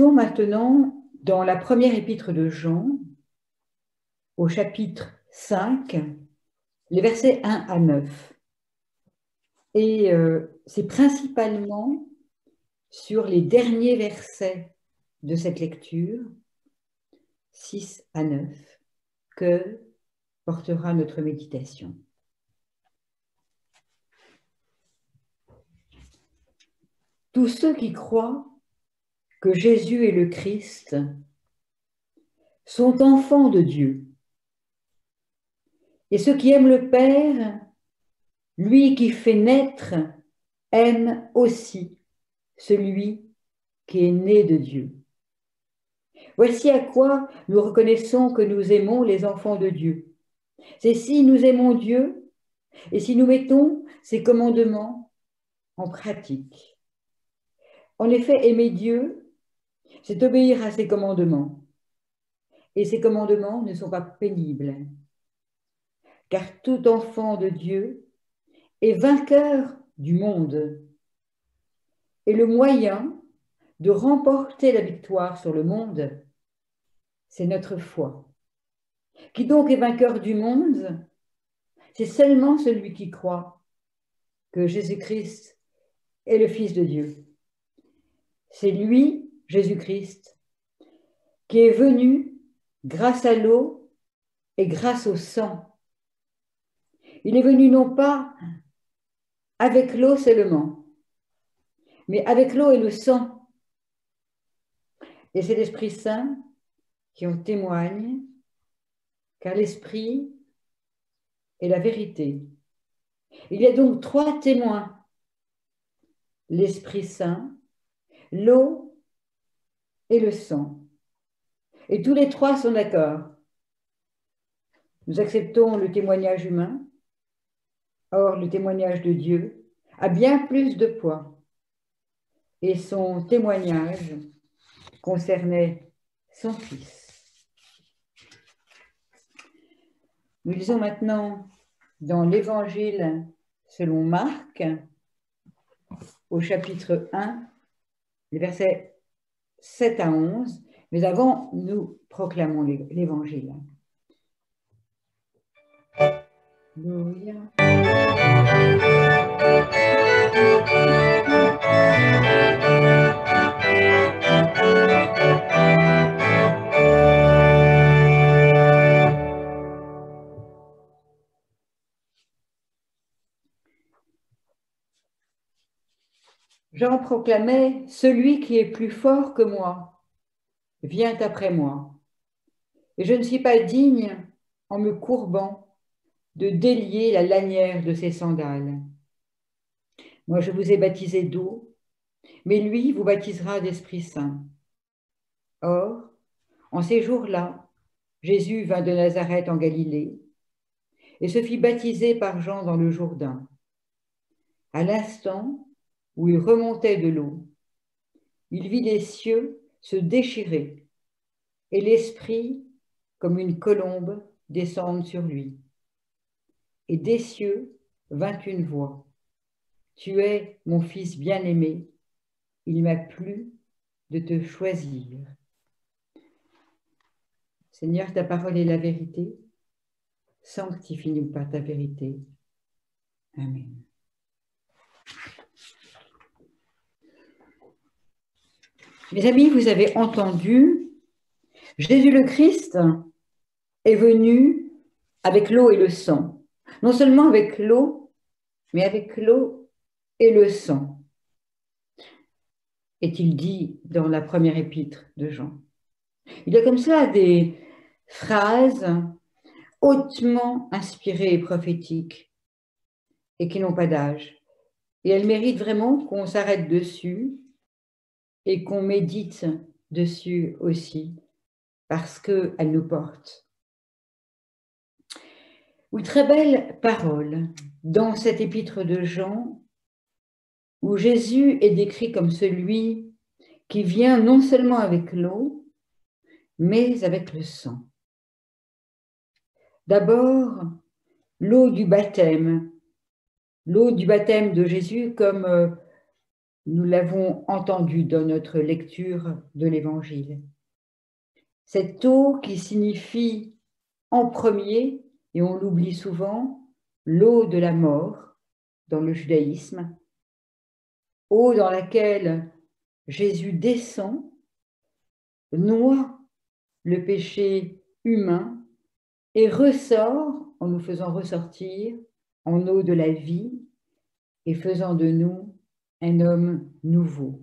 lisons maintenant dans la première épître de Jean, au chapitre 5, les versets 1 à 9. Et c'est principalement sur les derniers versets de cette lecture, 6 à 9, que portera notre méditation. Tous ceux qui croient que Jésus est le Christ sont enfants de Dieu. Et ceux qui aiment le Père, lui qui fait naître, aime aussi celui qui est né de Dieu. Voici à quoi nous reconnaissons que nous aimons les enfants de Dieu. C'est si nous aimons Dieu et si nous mettons ses commandements en pratique. En effet, aimer Dieu, c'est obéir à ses commandements. Et ces commandements ne sont pas pénibles. Car tout enfant de Dieu est vainqueur du monde. Et le moyen de remporter la victoire sur le monde, c'est notre foi. Qui donc est vainqueur du monde? C'est seulement celui qui croit que Jésus-Christ est le Fils de Dieu. C'est lui, Jésus-Christ, qui est venu grâce à l'eau et grâce au sang. Il est venu non pas avec l'eau seulement, mais avec l'eau et le sang. Et c'est l'Esprit Saint qui en témoigne, car l'Esprit est la vérité. Il y a donc 3 témoins: l'Esprit Saint, l'eau et le sang. Et tous les 3 sont d'accord. Nous acceptons le témoignage humain. Or, le témoignage de Dieu a bien plus de poids. Et son témoignage concernait son Fils. Nous lisons maintenant dans l'Évangile selon Marc, au chapitre 1, les versets 7 à 11. Mais avant, nous proclamons l'Évangile. Alléluia. Jean proclamait: celui qui est plus fort que moi vient après moi, et je ne suis pas digne, en me courbant, de délier la lanière de ses sandales. Moi, je vous ai baptisé d'eau, mais lui vous baptisera d'Esprit Saint. Or, en ces jours-là, Jésus vint de Nazareth en Galilée et se fit baptiser par Jean dans le Jourdain. À l'instant où il remontait de l'eau, il vit les cieux se déchirer et l'Esprit, comme une colombe, descendre sur lui. Et des cieux vint une voix: tu es mon Fils bien-aimé, il m'a plu de te choisir. Seigneur, ta parole est la vérité. Sanctifie-nous par ta vérité. Amen. Mes amis, vous avez entendu, Jésus le Christ est venu avec l'eau et le sang. Non seulement avec l'eau, mais avec l'eau et le sang, est-il dit dans la première épître de Jean. Il y a comme ça des phrases hautement inspirées et prophétiques et qui n'ont pas d'âge. Et elles méritent vraiment qu'on s'arrête dessus et qu'on médite dessus aussi, parce qu'elles nous portent. Oui, très belle parole dans cette épître de Jean, où Jésus est décrit comme celui qui vient non seulement avec l'eau, mais avec le sang. D'abord, l'eau du baptême de Jésus comme Nous l'avons entendu dans notre lecture de l'Évangile. Cette eau qui signifie en premier, et on l'oublie souvent, l'eau de la mort dans le judaïsme, eau dans laquelle Jésus descend, noie le péché humain et ressort en nous faisant ressortir en eau de la vie et faisant de nous un homme nouveau.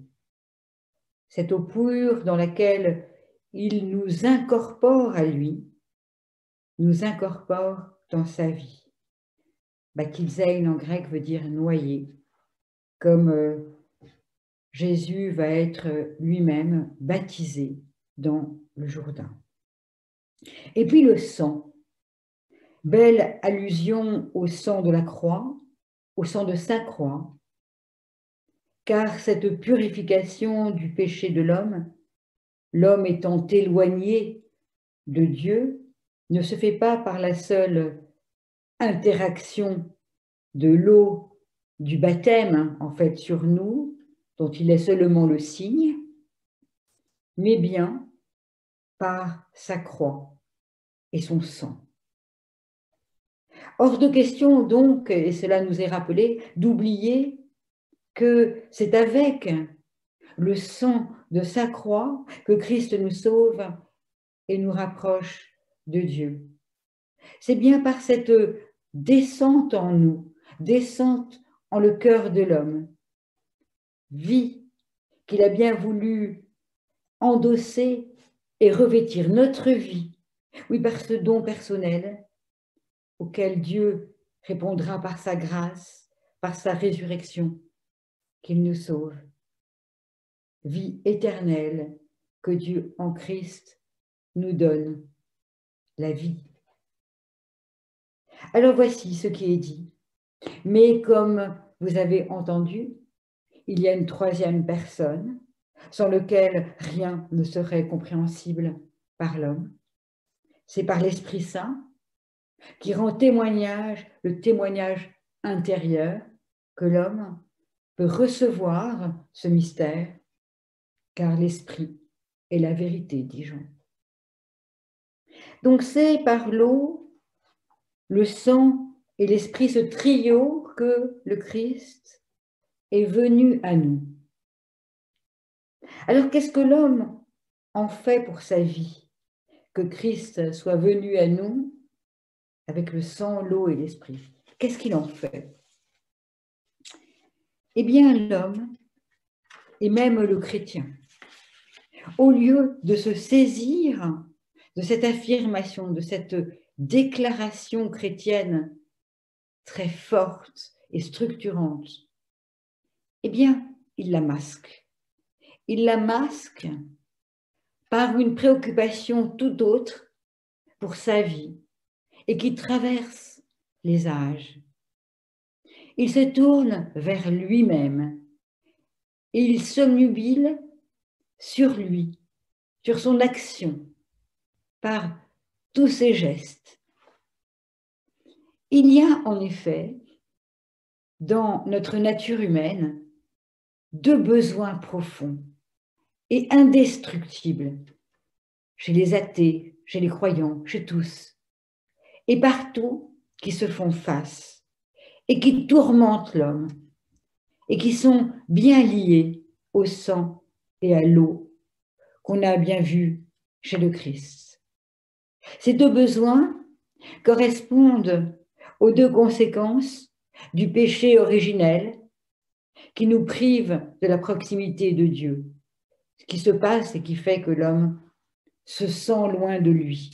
Cette eau pure dans laquelle il nous incorpore à lui, nous incorpore dans sa vie. Baptizein en grec veut dire noyer, comme Jésus va être lui-même baptisé dans le Jourdain. Et puis le sang, belle allusion au sang de la croix, au sang de sa croix, car cette purification du péché de l'homme, l'homme étant éloigné de Dieu, ne se fait pas par la seule interaction de l'eau du baptême, en fait, sur nous, dont il est seulement le signe, mais bien par sa croix et son sang. Hors de question donc, et cela nous est rappelé, d'oublier que c'est avec le sang de sa croix que Christ nous sauve et nous rapproche de Dieu. C'est bien par cette descente en nous, descente en le cœur de l'homme, vie qu'il a bien voulu endosser et revêtir notre vie, oui, par ce don personnel auquel Dieu répondra par sa grâce, par sa résurrection, qu'il nous sauve. Vie éternelle que Dieu en Christ nous donne, la vie. Alors voici ce qui est dit. Mais comme vous avez entendu, il y a une troisième personne sans laquelle rien ne serait compréhensible par l'homme. C'est par l'Esprit Saint qui rend témoignage, le témoignage intérieur que l'homme peut recevoir ce mystère, car l'Esprit est la vérité, dit Jean. Donc c'est par l'eau, le sang et l'Esprit, ce trio, que le Christ est venu à nous. Alors qu'est-ce que l'homme en fait pour sa vie? Que Christ soit venu à nous avec le sang, l'eau et l'Esprit. Qu'est-ce qu'il en fait? Eh bien, l'homme, et même le chrétien, au lieu de se saisir de cette affirmation, de cette déclaration chrétienne très forte et structurante, eh bien, il la masque. Il la masque par une préoccupation tout autre pour sa vie et qui traverse les âges. Il se tourne vers lui-même et il s'obnubile sur lui, sur son action, par tous ses gestes. Il y a en effet, dans notre nature humaine, deux besoins profonds et indestructibles, chez les athées, chez les croyants, chez tous, et partout qui se font face et qui tourmentent l'homme et qui sont bien liés au sang et à l'eau qu'on a bien vu chez le Christ. Ces deux besoins correspondent aux deux conséquences du péché originel qui nous prive de la proximité de Dieu. Ce qui se passe et qui fait que l'homme se sent loin de lui.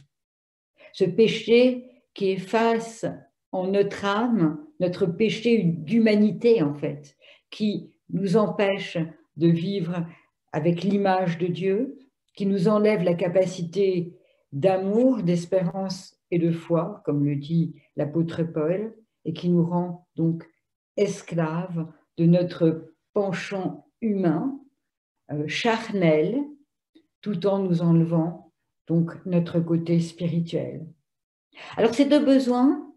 Ce péché qui efface en notre âme, notre péché d'humanité en fait, qui nous empêche de vivre avec l'image de Dieu, qui nous enlève la capacité d'amour, d'espérance et de foi, comme le dit l'apôtre Paul, et qui nous rend donc esclaves de notre penchant humain, charnel, tout en nous enlevant donc notre côté spirituel. Alors ces deux besoins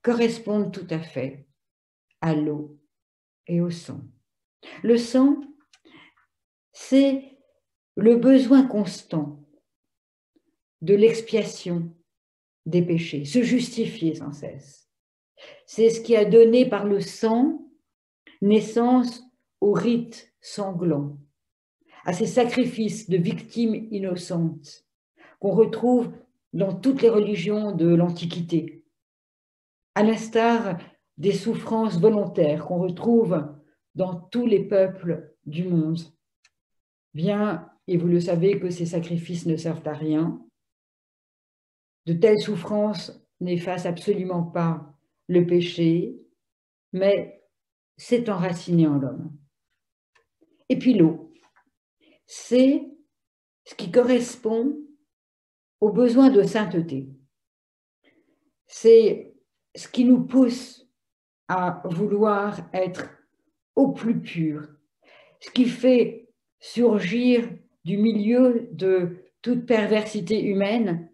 correspondent tout à fait à l'eau et au sang. Le sang, c'est le besoin constant de l'expiation des péchés, se justifier sans cesse. C'est ce qui a donné par le sang naissance aux rites sanglants, à ces sacrifices de victimes innocentes qu'on retrouve dans toutes les religions de l'Antiquité, à l'instar des souffrances volontaires qu'on retrouve dans tous les peuples du monde. Bien, et vous le savez, que ces sacrifices ne servent à rien. De telles souffrances n'effacent absolument pas le péché, mais c'est enraciné en l'homme. Et puis l'eau, c'est ce qui correspond aux besoins de sainteté. C'est ce qui nous pousse à vouloir être au plus pur, ce qui fait surgir du milieu de toute perversité humaine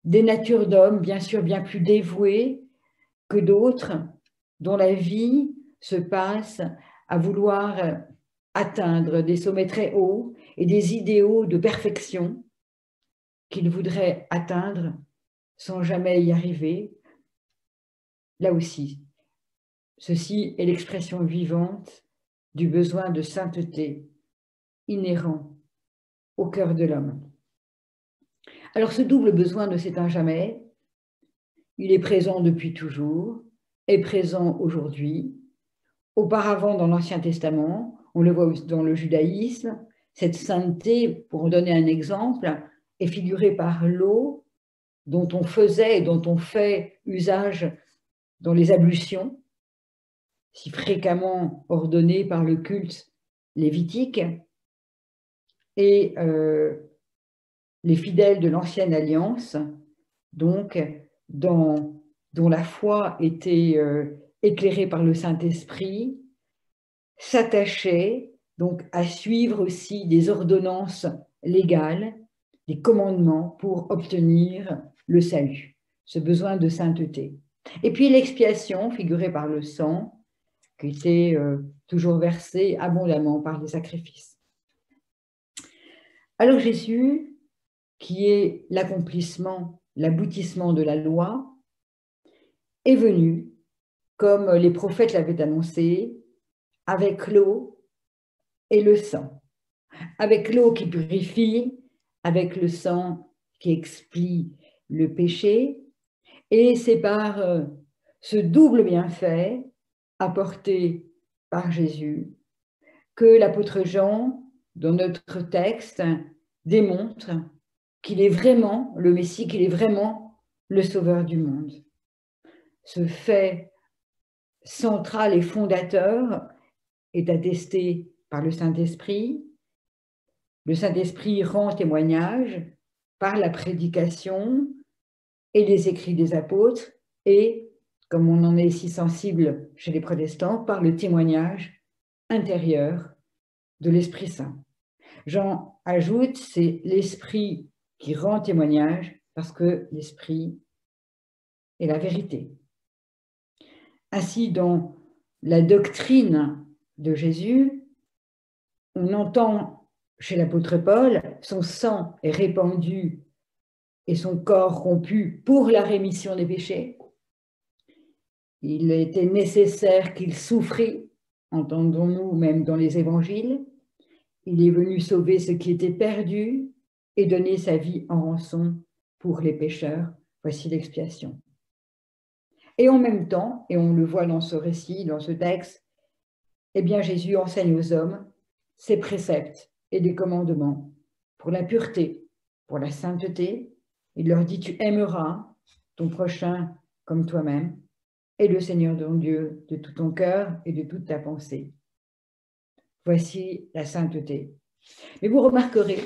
des natures d'hommes, bien sûr, bien plus dévouées que d'autres, dont la vie se passe à vouloir atteindre des sommets très hauts et des idéaux de perfection qu'ils voudraient atteindre sans jamais y arriver. Là aussi, ceci est l'expression vivante du besoin de sainteté inhérent au cœur de l'homme. Alors ce double besoin ne s'éteint jamais, il est présent depuis toujours, est présent aujourd'hui. Auparavant, dans l'Ancien Testament, on le voit dans le judaïsme, cette sainteté, pour en donner un exemple, est figurée par l'eau dont on faisait et dont on fait usage dans les ablutions, si fréquemment ordonnées par le culte lévitique. Et les fidèles de l'Ancienne Alliance, donc, dont la foi était éclairée par le Saint-Esprit, s'attachaient donc à suivre aussi des ordonnances légales, des commandements pour obtenir le salut, ce besoin de sainteté. Et puis l'expiation, figurée par le sang, qui était toujours versé abondamment par les sacrifices. Alors Jésus, qui est l'accomplissement, l'aboutissement de la loi, est venu, comme les prophètes l'avaient annoncé, avec l'eau et le sang. Avec l'eau qui purifie, avec le sang qui explie le péché. Et c'est par ce double bienfait apporté par Jésus que l'apôtre Jean, dans notre texte, démontre qu'il est vraiment le Messie, qu'il est vraiment le Sauveur du monde. Ce fait central et fondateur est attesté par le Saint-Esprit. Le Saint-Esprit rend témoignage par la prédication et les écrits des apôtres et, comme on en est si sensible chez les protestants, par le témoignage intérieur de l'Esprit Saint. Jean ajoute, c'est l'Esprit qui rend témoignage parce que l'Esprit est la vérité. Ainsi, dans la doctrine de Jésus, on entend chez l'apôtre Paul, son sang est répandu et son corps rompu pour la rémission des péchés. Il était nécessaire qu'il souffrit, entendons-nous même dans les évangiles. Il est venu sauver ce qui était perdu et donner sa vie en rançon pour les pécheurs. Voici l'expiation. Et en même temps, et on le voit dans ce récit, dans ce texte, eh bien Jésus enseigne aux hommes ses préceptes et des commandements pour la pureté, pour la sainteté. Il leur dit, tu aimeras ton prochain comme toi-même et le Seigneur ton Dieu de tout ton cœur et de toute ta pensée. Voici la sainteté. Mais vous remarquerez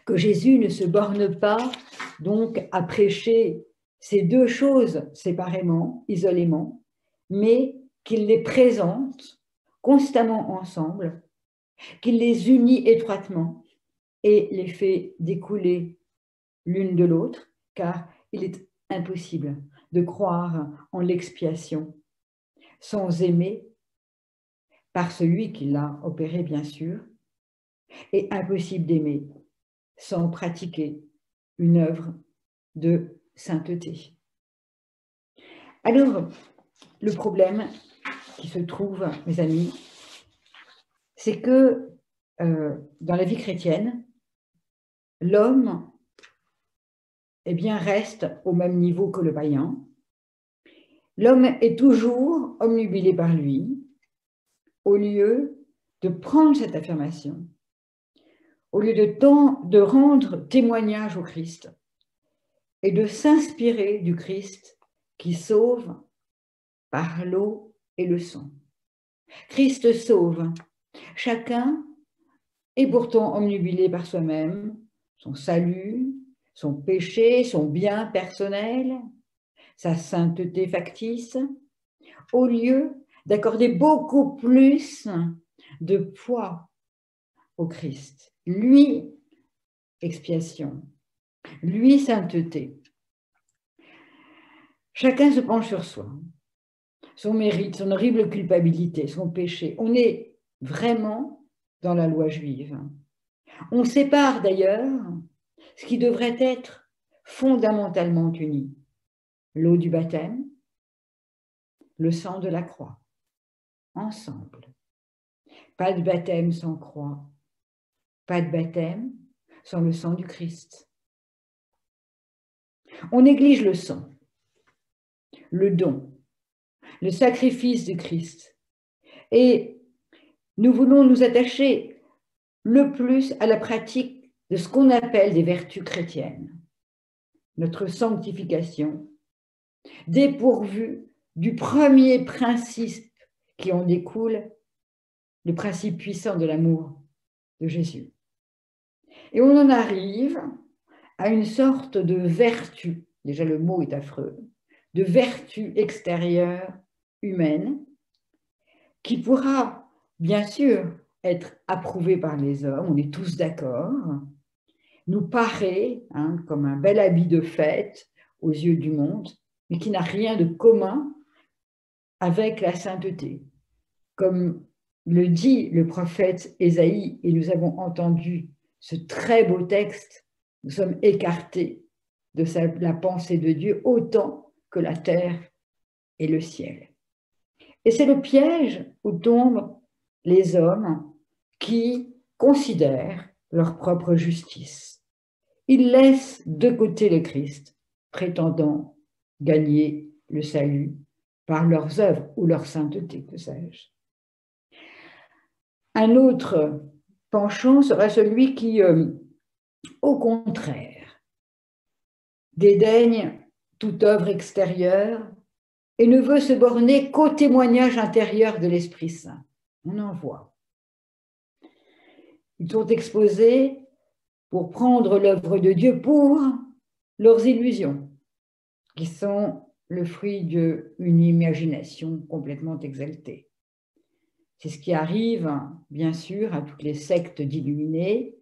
que Jésus ne se borne pas donc à prêcher ces deux choses séparément, isolément, mais qu'il les présente constamment ensemble, qu'il les unit étroitement et les fait découler l'une de l'autre, car il est impossible de croire en l'expiation sans aimer, par celui qui l'a opéré, bien sûr, et impossible d'aimer sans pratiquer une œuvre de sainteté. Alors, le problème qui se trouve, mes amis, c'est que dans la vie chrétienne, l'homme reste au même niveau que le païen. L'homme est toujours omnubilé par lui, au lieu de prendre cette affirmation, au lieu de rendre témoignage au Christ et de s'inspirer du Christ qui sauve par l'eau et le sang. Christ sauve. Chacun est pourtant omnubilé par soi-même, son salut, son péché, son bien personnel, sa sainteté factice, au lieu d'accorder beaucoup plus de poids au Christ. Lui, expiation. Lui, sainteté. Chacun se penche sur soi, son mérite, son horrible culpabilité, son péché. On est vraiment dans la loi juive. On sépare d'ailleurs ce qui devrait être fondamentalement uni. L'eau du baptême, le sang de la croix, ensemble. Pas de baptême sans croix, pas de baptême sans le sang du Christ. On néglige le sang, le don, le sacrifice du Christ. Et nous voulons nous attacher le plus à la pratique de ce qu'on appelle des vertus chrétiennes. Notre sanctification, dépourvue du premier principe qui en découle, le principe puissant de l'amour de Jésus. Et on en arrive à une sorte de vertu, déjà le mot est affreux, de vertu extérieure humaine qui pourra bien sûr être approuvée par les hommes, on est tous d'accord, nous paraît comme un bel habit de fête aux yeux du monde, mais qui n'a rien de commun avec la sainteté. Comme le dit le prophète Ésaïe, et nous avons entendu ce très beau texte, nous sommes écartés de la pensée de Dieu autant que la terre et le ciel. Et c'est le piège où tombent les hommes qui considèrent leur propre justice. Ils laissent de côté le Christ, prétendant gagner le salut par leurs œuvres ou leur sainteté, que sais-je. Un autre penchant sera celui qui, au contraire, dédaigne toute œuvre extérieure et ne veut se borner qu'au témoignage intérieur de l'Esprit Saint. On en voit. Ils sont exposés pour prendre l'œuvre de Dieu pour leurs illusions, qui sont le fruit d'une imagination complètement exaltée. C'est ce qui arrive, bien sûr, à toutes les sectes d'illuminés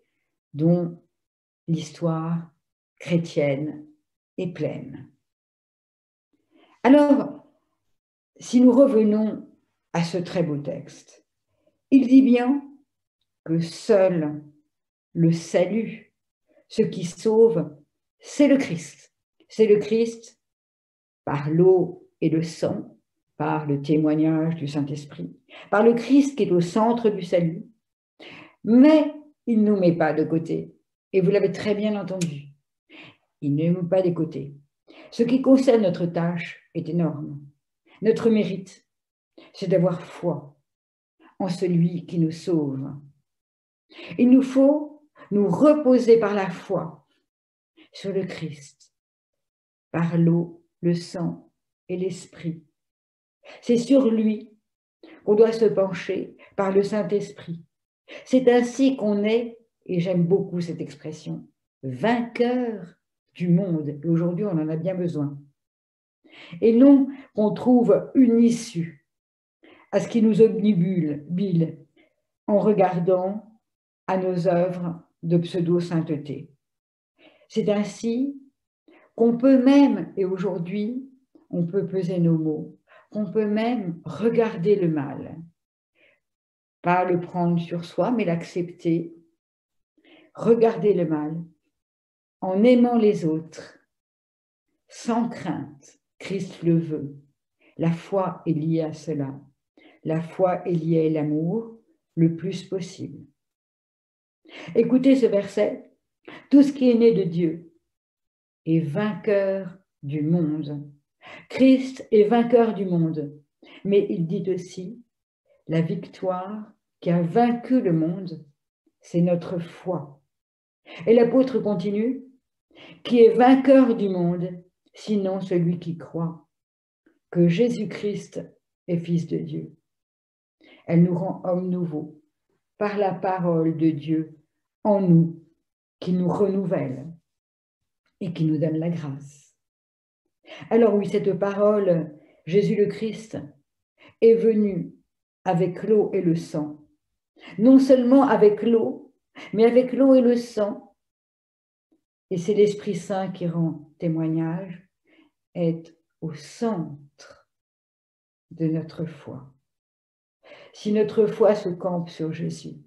dont l'histoire chrétienne est pleine. Alors, si nous revenons à ce très beau texte, il dit bien que seul le salut, ce qui sauve, c'est le Christ. C'est le Christ par l'eau et le sang, par le témoignage du Saint-Esprit, par le Christ qui est au centre du salut. Mais il ne nous met pas de côté. Et vous l'avez très bien entendu. Il ne nous met pas de côté. Ce qui concerne notre tâche est énorme. Notre mérite, c'est d'avoir foi en celui qui nous sauve. Il nous faut nous reposer par la foi sur le Christ, par l'eau, le sang et l'Esprit. C'est sur lui qu'on doit se pencher par le Saint-Esprit. C'est ainsi qu'on est, et j'aime beaucoup cette expression, vainqueur du monde. Et aujourd'hui, on en a bien besoin. Et non qu'on trouve une issue à ce qui nous obnubile en regardant à nos œuvres de pseudo-sainteté. C'est ainsi qu'on peut même, et aujourd'hui, on peut peser nos mots, qu'on peut même regarder le mal Pas le prendre sur soi, mais l'accepter. Regarder le mal en aimant les autres, sans crainte. Christ le veut. La foi est liée à cela. La foi est liée à l'amour le plus possible. Écoutez ce verset. Tout ce qui est né de Dieu est vainqueur du monde. Christ est vainqueur du monde. Mais il dit aussi, la victoire qui a vaincu le monde, c'est notre foi. Et l'apôtre continue, qui est vainqueur du monde, sinon celui qui croit que Jésus-Christ est Fils de Dieu. Elle nous rend hommes nouveaux par la parole de Dieu en nous, qui nous renouvelle et qui nous donne la grâce. Alors oui, cette parole, Jésus le Christ, est venu avec l'eau et le sang. Non seulement avec l'eau, mais avec l'eau et le sang. Et c'est l'Esprit Saint qui rend témoignage, est au centre de notre foi. Si notre foi se campe sur Jésus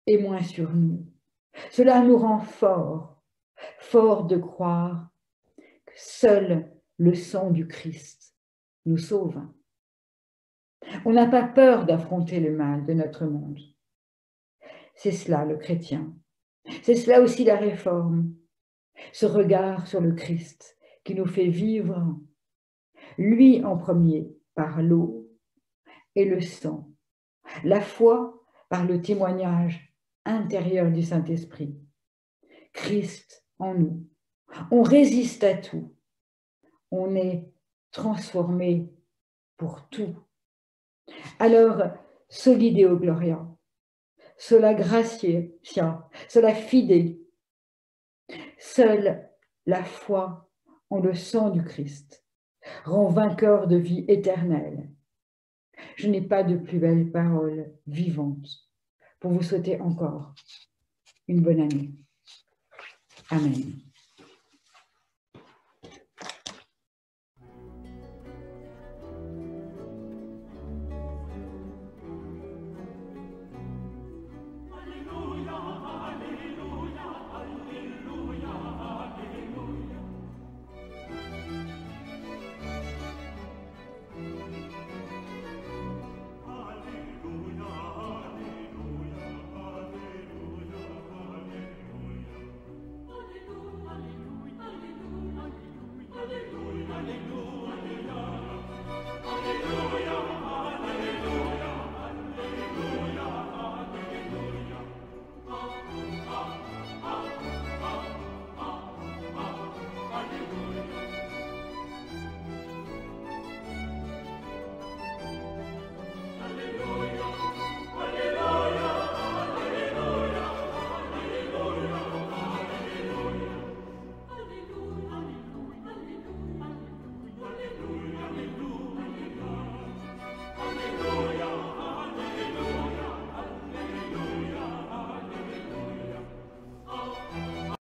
et moins sur nous, cela nous rend forts, forts de croire que seul le sang du Christ nous sauve. On n'a pas peur d'affronter le mal de notre monde. C'est cela le chrétien. C'est cela aussi la réforme, ce regard sur le Christ qui nous fait vivre, lui en premier, par l'eau et le sang, la foi par le témoignage intérieur du Saint-Esprit. Christ en nous. On résiste à tout. On est transformé pour tout. Alors, soli Deo Gloria, sola gratia, sola fide, seule la foi en le sang du Christ rend vainqueur de vie éternelle. Je n'ai pas de plus belle parole vivante pour vous souhaiter encore une bonne année. Amen.